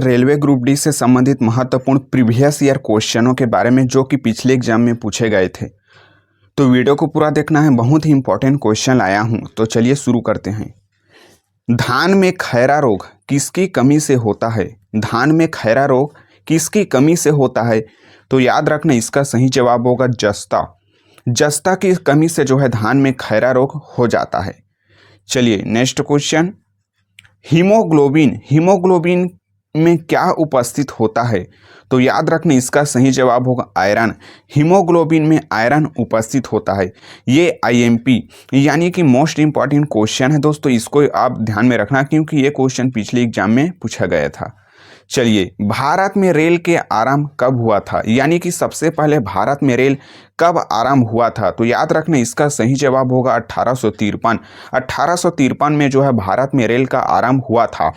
Railway group D से संबंधित महत्वपूर्ण प्रीवियस ईयर क्वेश्चनों के बारे में जो कि पिछले एग्जाम में पूछे गए थे। तो वीडियो को पूरा देखना है, बहुत ही इंपॉर्टेंट क्वेश्चन लाया हूं। तो चलिए शुरू करते हैं। धान में खैरा रोग किसकी कमी से होता है? धान में खैरा रोग किसकी कमी से होता है? तो याद रखना, इसका सही जवाब होगा जस्ता। जस्ता की कमी से जो है धान में खैरा रोग हो जाता है। चलिए नेक्स्ट क्वेश्चन। हीमोग्लोबिन में क्या उपस्थित होता है? तो याद रखना, इसका सही जवाब होगा आयरन। हीमोग्लोबिन में आयरन उपस्थित होता है। ये आईएमपी यानी कि मोस्ट इंपॉर्टेंट क्वेश्चन है दोस्तों, इसको आप ध्यान में रखना क्योंकि ये क्वेश्चन पिछले एग्जाम में पूछा गया था। चलिए, भारत में रेल के आरंभ कब हुआ था? यानी कि सबसे पहले भारत में रेल कब आरंभ हुआ था? तो याद रखना, इसका सही जवाब होगा 1853। 1853 में जो है भारत में रेल का आरंभ हुआ था,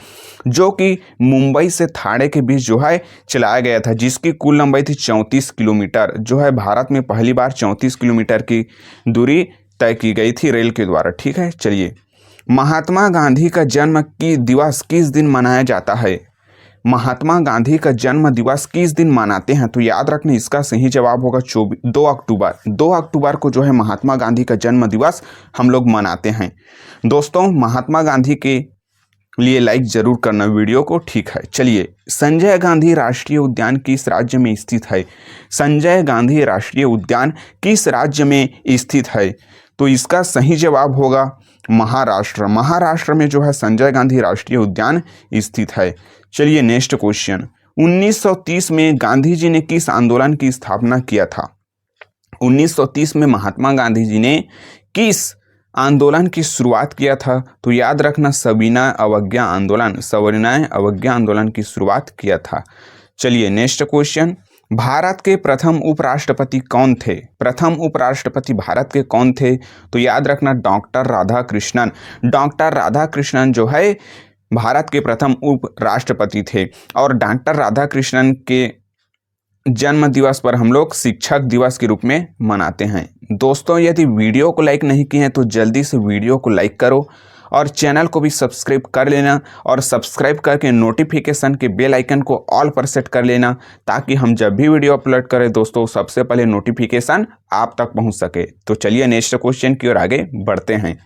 जो कि मुंबई से ठाणे के बीच जो है चलाया गया था, जिसकी कुल लंबाई थी 34 किलोमीटर। जो है भारत में पहली बार 34 किलोमीटर की दूरी तय की गई थी रेल के द्वारा। ठीक है, चलिए, महात्मा गांधी का जन्म की दिवस किस दिन मनाया जाता है? महात्मा गांधी का जन्म दिवस किस दिन मनाते हैं? तो याद रखना, इसका सही जवाब होगा 2 अक्टूबर। 2 अक्टूबर को जो है महात्मा गांधी का जन्म दिवस हम लोग मनाते हैं। दोस्तों, महात्मा गांधी के लिए लाइक जरूर करना वीडियो को। ठीक है, चलिए, संजय गांधी राष्ट्रीय उद्यान किस राज्य में स्थित है? संजय गांधी राष्ट्रीय उद्यान किस राज्य में स्थित है? तो इसका सही जवाब होगा महाराष्ट्र। महाराष्ट्र में जो है संजय गांधी राष्ट्रीय उद्यान स्थित है। चलिए नेक्स्ट क्वेश्चन। 1930 में गांधी जी ने किस आंदोलन की स्थापना किया था? 1930 में महात्मा गांधी जी ने किस आंदोलन की शुरुआत किया था? तो याद रखना, सविनय अवज्ञा आंदोलन। सविनय अवज्ञा आंदोलन की शुरुआत किया था। चलिए नेक्स्ट क्वेश्चन। भारत के प्रथम उपराष्ट्रपति कौन थे? प्रथम उपराष्ट्रपति भारत के कौन थे? तो याद रखना, डॉक्टर राधाकृष्णन। डॉक्टर राधाकृष्णन जो है भारत के प्रथम उपराष्ट्रपति थे। और डॉक्टर राधाकृष्णन के जन्म दिवस पर हम लोग शिक्षक दिवस के रूप में मनाते हैं। दोस्तों, यदि वीडियो को लाइक नहीं किए हैं तो जल्दी से वीडियो को लाइक करो और चैनल को भी सब्सक्राइब कर लेना, और सब्सक्राइब करके नोटिफिकेशन के बेल आइकन को ऑल पर सेट कर लेना, ताकि हम जब भी वीडियो अपलोड करें दोस्तों सबसे पहले नोटिफिकेशन आप तक पहुंच सके। तो चलिए नेक्स्ट क्वेश्चन की ओर आगे बढ़ते हैं।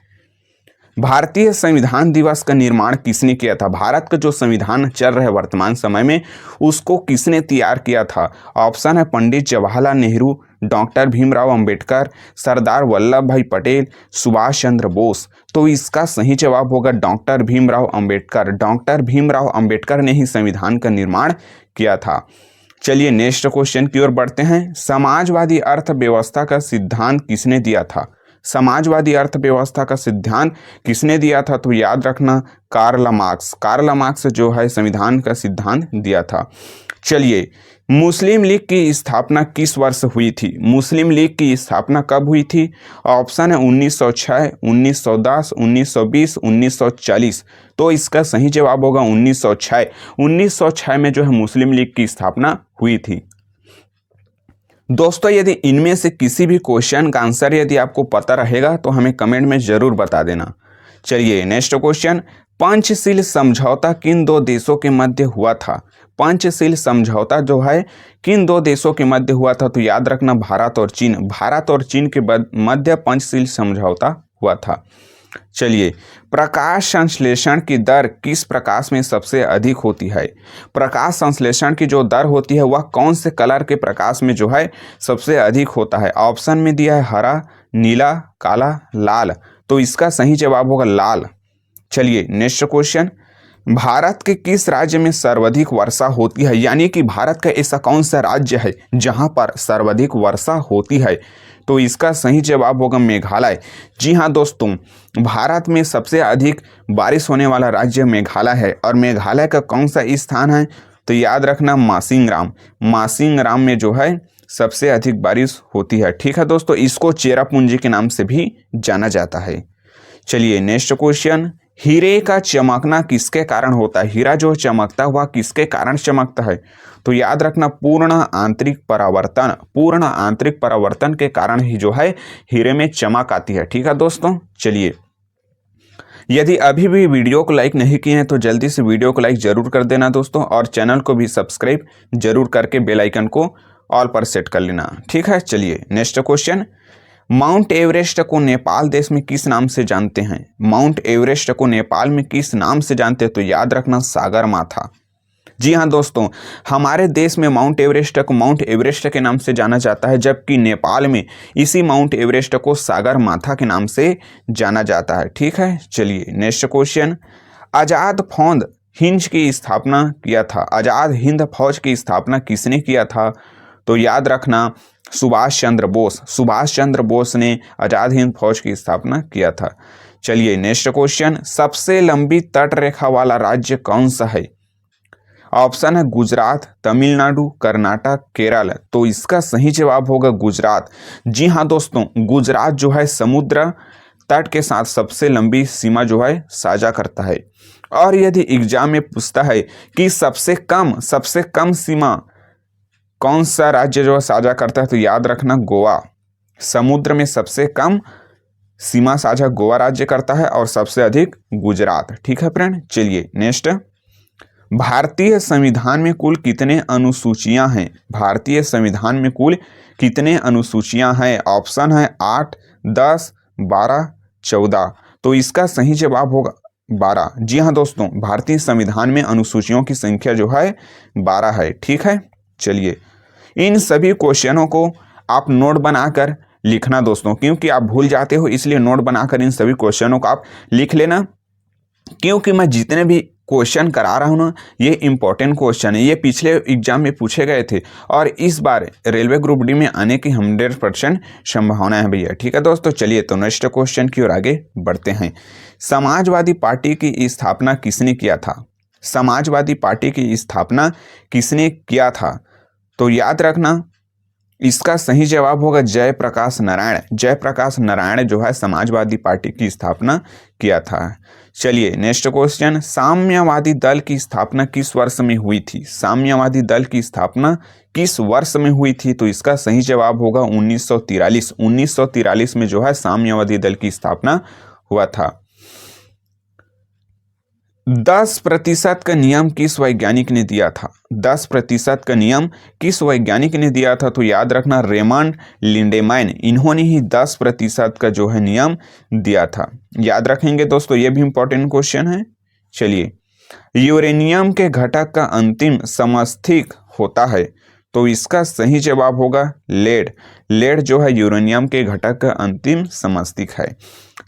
भारतीय संविधान दिवस का निर्माण किसने किया था? भारत का जो संविधान चल रहा है वर्तमान समय में, उसको किसने तैयार किया था? ऑप्शन है पंडित जवाहरलाल नेहरू, डॉक्टर भीमराव अंबेडकर, सरदार वल्लभ भाई पटेल, सुभाष चंद्र बोस। तो इसका सही जवाब होगा डॉक्टर भीमराव अंबेडकर। डॉक्टर भीमराव अंबेडकर ने ही संविधान का निर्माण किया था। चलिए नेक्स्ट क्वेश्चन की ओर बढ़ते हैं। समाजवादी अर्थव्यवस्था का सिद्धांत किसने दिया था? समाजवादी अर्थव्यवस्था का सिद्धांत किसने दिया था? तो याद रखना, कार्ल मार्क्स। कार्ल मार्क्स जो है संविधान का सिद्धांत दिया था। चलिए, मुस्लिम लीग की स्थापना किस वर्ष हुई थी? मुस्लिम लीग की स्थापना कब हुई थी? ऑप्शन है 1906, 1910, 1920, 1940। तो इसका सही जवाब होगा 1906। 1906 में जो है मुस्लिम लीग की स्थापना हुई थी। दोस्तों, यदि इनमें से किसी भी क्वेश्चन का आंसर यदि आपको पता रहेगा तो हमें कमेंट में जरूर बता देना। चलिए नेक्स्ट क्वेश्चन। पंचशील समझौता किन दो देशों के मध्य हुआ था? पंचशील समझौता जो है किन दो देशों के मध्य हुआ था? तो याद रखना, भारत और चीन। भारत और चीन के मध्य पंचशील समझौता हुआ था। चलिए, प्रकाश संश्लेषण की दर किस प्रकाश में सबसे अधिक होती है? प्रकाश संश्लेषण की जो दर होती है वह कौन से कलर के प्रकाश में जो है सबसे अधिक होता है? ऑप्शन में दिया है हरा, नीला, काला, लाल। तो इसका सही जवाब होगा लाल। चलिए नेक्स्ट क्वेश्चन। भारत के किस राज्य में सर्वाधिक वर्षा होती है? यानी कि भारत का ऐसा कौन सा राज्य है जहां पर सर्वाधिक वर्षा होती है? तो इसका सही जवाब होगा मेघालय। जी हाँ दोस्तों, भारत में सबसे अधिक बारिश होने वाला राज्य मेघालय है। और मेघालय का कौन सा स्थान है? तो याद रखना, मासिंगराम। मासिंगराम में जो है सबसे अधिक बारिश होती है। ठीक है दोस्तों, इसको चेरापूंजी के नाम से भी जाना जाता है। चलिए नेक्स्ट क्वेश्चन। हीरे का चमकना किसके कारण होता है? हीरा जो चमकता हुआ किसके कारण चमकता है? तो याद रखना, पूर्ण आंतरिक परावर्तन। पूर्ण आंतरिक परावर्तन के कारण ही जो है हीरे में चमक आती है। ठीक है दोस्तों, चलिए यदि अभी भी वीडियो को लाइक नहीं किए हैं तो जल्दी से वीडियो को लाइक जरूर कर देना दोस्तों, और चैनल को भी सब्सक्राइब जरूर करके बेल आइकन को ऑल पर सेट कर लेना। ठीक है, चलिए नेक्स्ट क्वेश्चन। माउंट एवरेस्ट को नेपाल देश में किस नाम से जानते हैं? माउंट एवरेस्ट को नेपाल में किस नाम से जानते हैं? तो याद रखना, सागरमाथा। जी हाँ दोस्तों, हमारे देश में माउंट एवरेस्ट को माउंट एवरेस्ट के नाम से जाना जाता है, जबकि नेपाल में इसी माउंट एवरेस्ट को सागरमाथा के नाम से जाना जाता है। ठीक है, चलिए नेक्स्ट क्वेश्चन। आज़ाद फौज हिंद की स्थापना किया था, आज़ाद हिंद फौज की स्थापना किसने किया था? तो याद रखना, सुभाष चंद्र बोस। सुभाष चंद्र बोस ने आज़ाद हिंद फौज की स्थापना किया था। चलिए नेक्स्ट क्वेश्चन। सबसे लंबी तट रेखा वाला राज्य कौन सा है? ऑप्शन है गुजरात, तमिलनाडु, कर्नाटक, केरल। तो इसका सही जवाब होगा गुजरात। जी हाँ दोस्तों, गुजरात जो है समुद्र तट के साथ सबसे लंबी सीमा जो है साझा करता है। और यदि एग्जाम में पूछता है कि सबसे कम सीमा कौन सा राज्य जो साझा करता है, तो याद रखना गोवा। समुद्र में सबसे कम सीमा साझा गोवा राज्य करता है और सबसे अधिक गुजरात। ठीक है फ्रेंड, चलिए नेक्स्ट। भारतीय संविधान में कुल कितने अनुसूचियां हैं? भारतीय संविधान में कुल कितने अनुसूचियां हैं? ऑप्शन है 8, 10, 12, 14। तो इसका सही जवाब होगा 12। जी हाँ दोस्तों, भारतीय संविधान में अनुसूचियों की संख्या जो है 12 है। ठीक है, चलिए इन सभी क्वेश्चनों को आप नोट बनाकर लिखना दोस्तों, क्योंकि आप भूल जाते हो, इसलिए नोट बनाकर इन सभी क्वेश्चनों को आप लिख लेना, क्योंकि मैं जितने भी क्वेश्चन करा रहा हूँ ना, ये इंपॉर्टेंट क्वेश्चन है। ये पिछले एग्जाम में पूछे गए थे और इस बार रेलवे ग्रुप डी में आने की 100% संभावना है भैया। ठीक है दोस्तों, चलिए तो नेक्स्ट क्वेश्चन की ओर आगे बढ़ते हैं। समाजवादी पार्टी की स्थापना किसने किया था? समाजवादी पार्टी की स्थापना किसने किया था? तो याद रखना, इसका सही जवाब होगा जयप्रकाश नारायण। जयप्रकाश नारायण जो है समाजवादी पार्टी की स्थापना किया था। चलिए नेक्स्ट क्वेश्चन। साम्यवादी दल की स्थापना किस वर्ष में हुई थी? साम्यवादी दल की स्थापना किस वर्ष में हुई थी? तो इसका सही जवाब होगा 1943। 1943 में जो है साम्यवादी दल की स्थापना हुआ था। 10% का नियम किस वैज्ञानिक ने दिया था? 10% का नियम किस वैज्ञानिक ने दिया था? तो याद रखना, रेमंड लिंडेमैन। इन्होंने ही 10% का जो है नियम दिया था। याद रखेंगे दोस्तों, ये भी इंपॉर्टेंट क्वेश्चन है। चलिए, यूरेनियम के घटक का अंतिम समस्थानिक होता है, तो इसका सही जवाब होगा लेड। लेड जो है यूरेनियम के घटक का अंतिम समस्थानिक है।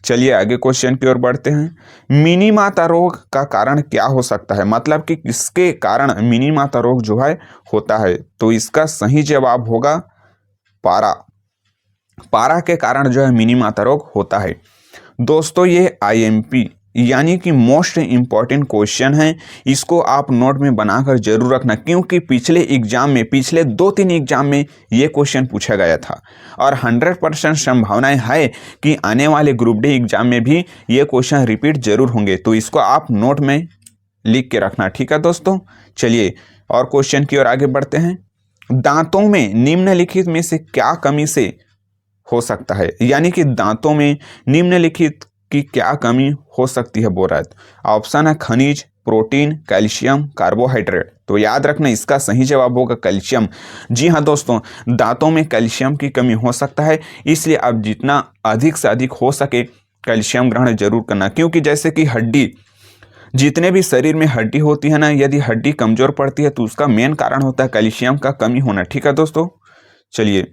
चलिए आगे क्वेश्चन की ओर बढ़ते हैं। मिनी माता रोग का कारण क्या हो सकता है? मतलब कि किसके कारण मिनी माता रोग जो है होता है? तो इसका सही जवाब होगा पारा। पारा के कारण जो है मिनी माता रोग होता है। दोस्तों ये आईएमपी यानी कि मोस्ट इम्पॉर्टेंट क्वेश्चन है, इसको आप नोट में बनाकर जरूर रखना, क्योंकि पिछले एग्जाम में, पिछले 2-3 एग्जाम में ये क्वेश्चन पूछा गया था और 100% संभावनाएं है कि आने वाले ग्रुप डी एग्जाम में भी ये क्वेश्चन रिपीट जरूर होंगे, तो इसको आप नोट में लिख के रखना। ठीक है दोस्तों, चलिए और क्वेश्चन की ओर आगे बढ़ते हैं। दांतों में निम्नलिखित में से क्या कमी से हो सकता है? यानी कि दांतों में निम्नलिखित की क्या कमी हो सकती है बोल रहा है। ऑप्शन है खनिज, प्रोटीन, कैल्शियम, कार्बोहाइड्रेट। तो याद रखना, इसका सही जवाब होगा कैल्शियम। जी हाँ दोस्तों, दांतों में कैल्शियम की कमी हो सकता है, इसलिए आप जितना अधिक से अधिक हो सके कैल्शियम ग्रहण जरूर करना, क्योंकि जैसे कि हड्डी, जितने भी शरीर में हड्डी होती है ना, यदि हड्डी कमजोर पड़ती है तो उसका मेन कारण होता है कैल्शियम का कमी होना। ठीक है दोस्तों, चलिए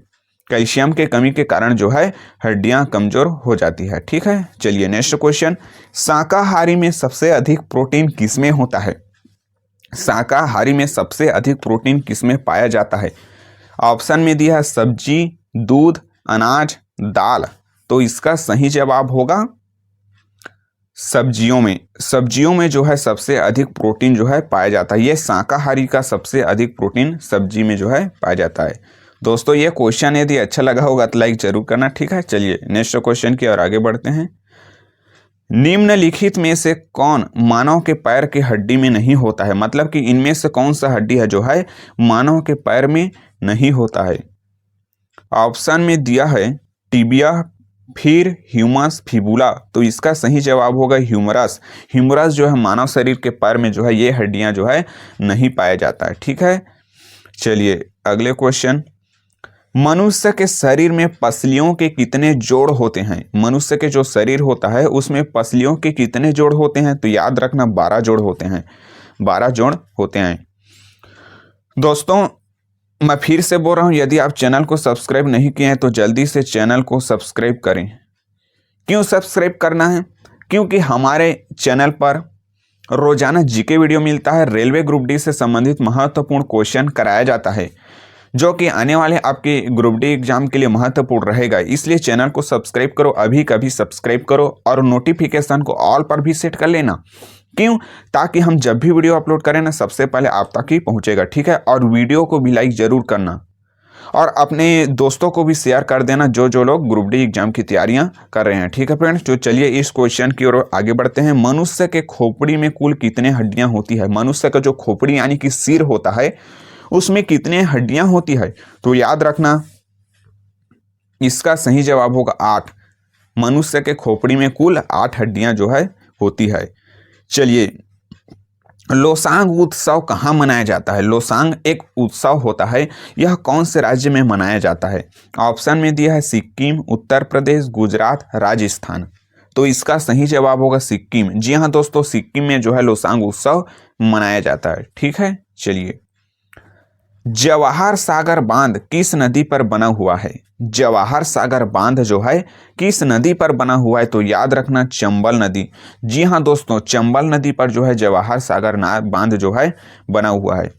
कैल्शियम के कमी के कारण जो है हड्डियां कमजोर हो जाती है। ठीक है, चलिए नेक्स्ट क्वेश्चन। शाकाहारी में सबसे अधिक प्रोटीन किसमें होता है? शाकाहारी में सबसे अधिक प्रोटीन किसमें पाया जाता है? ऑप्शन में दिया है सब्जी, दूध, अनाज, दाल। तो इसका सही जवाब होगा सब्जियों में। सब्जियों में जो है सबसे अधिक प्रोटीन जो है पाया जाता है। ये शाकाहारी का सबसे अधिक प्रोटीन सब्जी में जो है पाया जाता है। दोस्तों ये क्वेश्चन यदि अच्छा लगा होगा तो लाइक जरूर करना। ठीक है, चलिए नेक्स्ट क्वेश्चन की ओर आगे बढ़ते हैं। निम्नलिखित में से कौन मानव के पैर की हड्डी में नहीं होता है? मतलब कि इनमें से कौन सा हड्डी है जो है मानव के पैर में नहीं होता है? ऑप्शन में दिया है टिबिया, फिर ह्यूमस फिबुला, तो इसका सही जवाब होगा ह्यूमरस। ह्यूमरस जो है मानव शरीर के पैर में जो है ये हड्डियां जो है नहीं पाया जाता है। ठीक है, चलिए अगले क्वेश्चन। मनुष्य के शरीर में पसलियों के कितने जोड़ होते हैं? मनुष्य के जो शरीर होता है उसमें पसलियों के कितने जोड़ होते हैं? तो याद रखना 12 जोड़ होते हैं, 12 जोड़ होते हैं। दोस्तों मैं फिर से बोल रहा हूं, यदि आप चैनल को सब्सक्राइब नहीं किए हैं तो जल्दी से चैनल को सब्सक्राइब करें। क्यों सब्सक्राइब करना है? क्योंकि हमारे चैनल पर रोजाना जीके वीडियो मिलता है, रेलवे ग्रुप डी से संबंधित महत्वपूर्ण क्वेश्चन कराया जाता है जो कि आने वाले आपके ग्रुप डी एग्जाम के लिए महत्वपूर्ण रहेगा। इसलिए चैनल को सब्सक्राइब करो, अभी कभी सब्सक्राइब करो और नोटिफिकेशन को ऑल पर भी सेट कर लेना। क्यों? ताकि हम जब भी वीडियो अपलोड करें ना सबसे पहले आप तक ही पहुंचेगा। ठीक है, और वीडियो को भी लाइक जरूर करना और अपने दोस्तों को भी शेयर कर देना जो जो लोग ग्रुप डी एग्जाम की तैयारियां कर रहे हैं। ठीक है फ्रेंड्स, तो चलिए इस क्वेश्चन की ओर आगे बढ़ते हैं। मनुष्य के खोपड़ी में कुल कितने हड्डियां होती है? मनुष्य का जो खोपड़ी यानी कि सिर होता है उसमें कितने हड्डियां होती है? तो याद रखना इसका सही जवाब होगा 8। मनुष्य के खोपड़ी में कुल 8 हड्डियां जो है होती है। चलिए, लोसांग उत्सव कहाँ मनाया जाता है? लोसांग एक उत्सव होता है, यह कौन से राज्य में मनाया जाता है? ऑप्शन में दिया है सिक्किम, उत्तर प्रदेश, गुजरात, राजस्थान। तो इसका सही जवाब होगा सिक्किम। जी हाँ दोस्तों, सिक्किम में जो है लोसांग उत्सव मनाया जाता है। ठीक है, चलिए जवाहर सागर बांध किस नदी पर बना हुआ है? जवाहर सागर बांध जो है किस नदी पर बना हुआ है? तो याद रखना चंबल नदी। जी हाँ दोस्तों, चंबल नदी पर जो है जवाहर सागर बांध जो है बना हुआ है।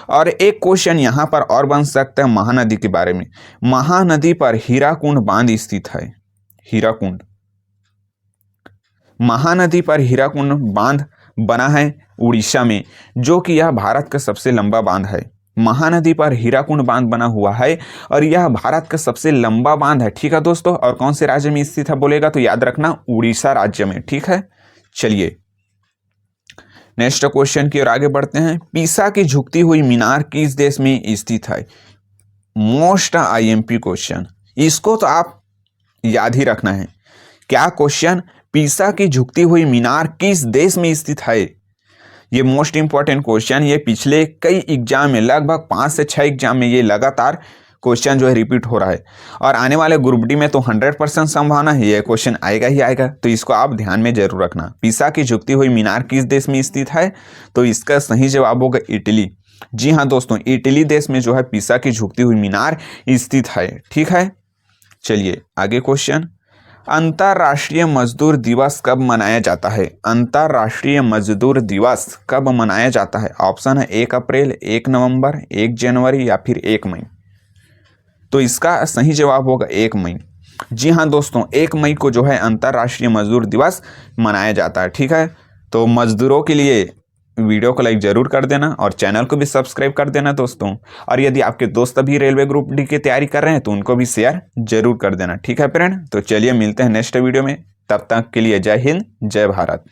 और एक क्वेश्चन यहाँ पर और बन सकता है महानदी के बारे में। महानदी पर हीराकुंड बांध स्थित है। हीराकुंड, महानदी पर हीराकुंड बांध बना है उड़ीसा में, जो कि यह भारत का सबसे लंबा बांध है। महानदी पर हीराकुंड बांध बना हुआ है और यह भारत का सबसे लंबा बांध है। ठीक है दोस्तों, और कौन से राज्य में स्थित है बोलेगा तो याद रखना उड़ीसा राज्य में। ठीक है, चलिए नेक्स्ट क्वेश्चन की ओर आगे बढ़ते हैं। पीसा की झुकती हुई मीनार किस देश में स्थित है? मोस्ट आईएमपी क्वेश्चन, इसको तो आप याद ही रखना है। क्या क्वेश्चन? पीसा की झुकती हुई मीनार किस देश में स्थित है? ये मोस्ट इंपॉर्टेंट क्वेश्चन, ये पिछले कई एग्जाम में लगभग 5 से 6 एग्जाम में ये लगातार क्वेश्चन जो है रिपीट हो रहा है और आने वाले ग्रुप डी में तो 100% संभावना है ये क्वेश्चन आएगा ही आएगा। तो इसको आप ध्यान में जरूर रखना। पीसा की झुकती हुई मीनार किस देश में स्थित है? तो इसका सही जवाब होगा इटली। जी हाँ दोस्तों, इटली देश में जो है पीसा की झुकती हुई मीनार स्थित है। ठीक है, चलिए आगे क्वेश्चन। अंतर्राष्ट्रीय मजदूर दिवस कब मनाया जाता है? अंतर्राष्ट्रीय मजदूर दिवस कब मनाया जाता है? ऑप्शन है 1 अप्रैल, 1 नवंबर, 1 जनवरी या फिर 1 मई। तो इसका सही जवाब होगा 1 मई। जी हाँ दोस्तों, 1 मई को जो है अंतर्राष्ट्रीय मजदूर दिवस मनाया जाता है। ठीक है, तो मजदूरों के लिए वीडियो को लाइक जरूर कर देना और चैनल को भी सब्सक्राइब कर देना दोस्तों। और यदि आपके दोस्त भी रेलवे ग्रुप डी की तैयारी कर रहे हैं तो उनको भी शेयर जरूर कर देना। ठीक है फ्रेंड, तो चलिए मिलते हैं नेक्स्ट वीडियो में। तब तक के लिए जय हिंद, जय भारत।